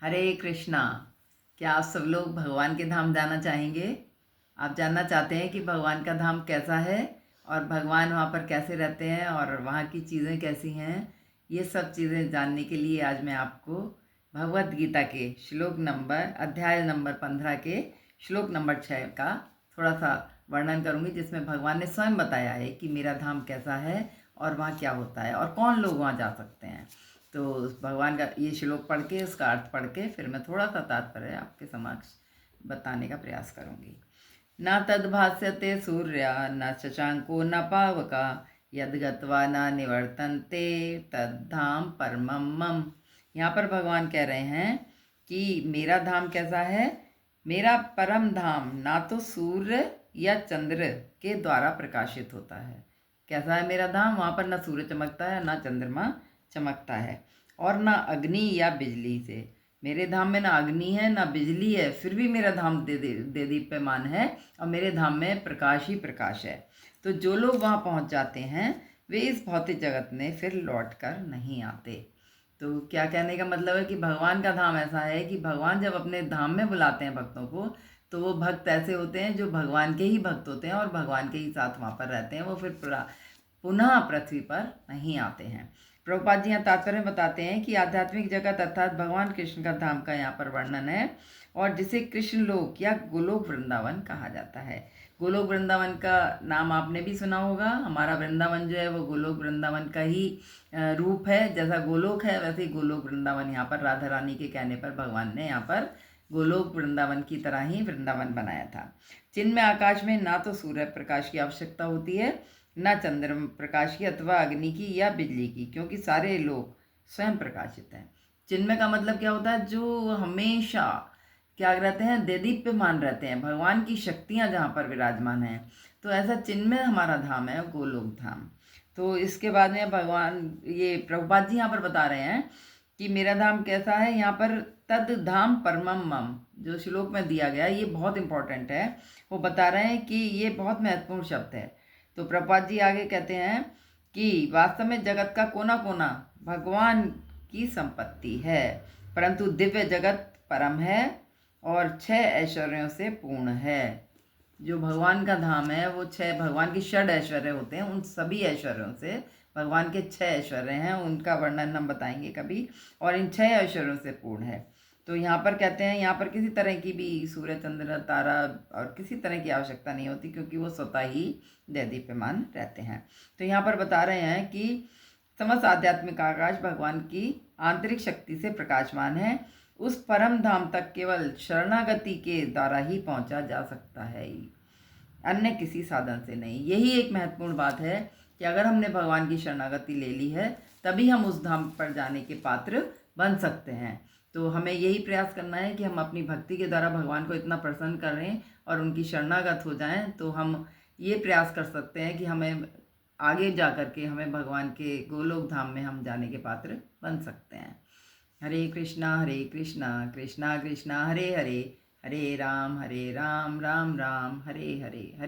हरे कृष्णा। क्या आप सब लोग भगवान के धाम जाना चाहेंगे? आप जानना चाहते हैं कि भगवान का धाम कैसा है और भगवान वहाँ पर कैसे रहते हैं और वहाँ की चीज़ें कैसी हैं? ये सब चीज़ें जानने के लिए आज मैं आपको भगवत गीता के अध्याय नंबर 15 के श्लोक नंबर 6 का थोड़ा सा वर्णन करूँगी, जिसमें भगवान ने स्वयं बताया है कि मेरा धाम कैसा है और वहाँ क्या होता है और कौन लोग वहाँ जा सकते हैं। तो भगवान का ये श्लोक पढ़ के, उसका अर्थ पढ़ के फिर मैं थोड़ा सा तात्पर्य आपके समक्ष बताने का प्रयास करूँगी। न तद्भास्यते सूर्या न शशांको न पावका यद गत्वा न निवर्तन्ते तद्धाम परमम मम। यहाँ पर भगवान कह रहे हैं कि मेरा धाम कैसा है। मेरा परम धाम ना तो सूर्य या चंद्र के द्वारा प्रकाशित होता है। कैसा है मेरा धाम? वहाँ पर ना सूर्य चमकता है, ना चंद्रमा चमकता है, और ना अग्नि या बिजली से। मेरे धाम में ना अग्नि है ना बिजली है, फिर भी मेरा धाम दे दीप्यमान है और मेरे धाम में प्रकाश ही प्रकाश है। तो जो लोग वहाँ पहुँच जाते हैं वे इस भौतिक जगत में फिर लौट कर नहीं आते। तो क्या कहने का मतलब है कि भगवान का धाम ऐसा है कि भगवान जब अपने धाम में बुलाते हैं भक्तों को, तो वो भक्त ऐसे होते हैं जो भगवान के ही भक्त होते हैं और भगवान के ही साथ वहाँ पर रहते हैं। वो फिर पुनः पृथ्वी पर नहीं आते हैं। प्रभुपाद जी यहाँ तात्पर्य बताते हैं कि आध्यात्मिक जगत अर्थात भगवान कृष्ण का धाम का यहाँ पर वर्णन है, और जिसे कृष्ण लोक या गोलोक वृंदावन कहा जाता है। गोलोक वृंदावन का नाम आपने भी सुना होगा। हमारा वृंदावन जो है वो गोलोक वृंदावन का ही रूप है। जैसा गोलोक है वैसे ही गोलोक वृंदावन यहाँ पर राधा रानी के कहने पर भगवान ने यहाँ पर गोलोक वृंदावन की तरह ही वृंदावन बनाया था। चिन्मय आकाश में ना तो सूर्य प्रकाश की आवश्यकता होती है, न चंद्र प्रकाश की अथवा अग्नि की या बिजली की, क्योंकि सारे लोग स्वयं प्रकाशित हैं। चिन्मय का मतलब क्या होता है? जो हमेशा क्या रहते हैं? देदीप्यमान रहते हैं, भगवान की शक्तियाँ जहाँ पर विराजमान हैं। तो ऐसा चिन्मय हमारा धाम है, गोलोक धाम। तो इसके बाद में भगवान ये प्रभुपाद जी यहाँ पर बता रहे हैं कि मेरा धाम कैसा है। यहाँ पर तद धाम परमम मम जो श्लोक में दिया गया ये बहुत इंपॉर्टेंट है। वो बता रहे हैं कि ये बहुत महत्वपूर्ण शब्द है। तो प्रभुपाद जी आगे कहते हैं कि वास्तव में जगत का कोना कोना भगवान की संपत्ति है, परंतु दिव्य जगत परम है और 6 ऐश्वर्यों से पूर्ण है। जो भगवान का धाम है वो 6 भगवान की षड ऐश्वर्य होते हैं। उन सभी ऐश्वर्यों से भगवान के 6 ऐश्वर्य हैं, उनका वर्णन हम बताएंगे कभी, और इन 6 ऐश्वर्यों से पूर्ण है। तो यहाँ पर कहते हैं यहाँ पर किसी तरह की भी सूर्य चंद्र तारा और किसी तरह की आवश्यकता नहीं होती, क्योंकि वो स्वतः ही दैदीप्यमान रहते हैं। तो यहाँ पर बता रहे हैं कि समस्त आध्यात्मिक आकाश भगवान की आंतरिक शक्ति से प्रकाशमान है। उस परम धाम तक केवल शरणागति के द्वारा ही पहुंचा जा सकता है, अन्य किसी साधन से नहीं। यही एक महत्वपूर्ण बात है कि अगर हमने भगवान की शरणागति ले ली है तभी हम उस धाम पर जाने के पात्र बन सकते हैं। तो हमें यही प्रयास करना है कि हम अपनी भक्ति के द्वारा भगवान को इतना प्रसन्न करें और उनकी शरणागत हो जाएं, तो हम ये प्रयास कर सकते हैं कि हमें आगे जा कर के हमें भगवान के गोलोक धाम में हम जाने के पात्र बन सकते हैं। हरे कृष्णा कृष्णा कृष्णा हरे हरे, हरे राम राम राम हरे हरे। हरे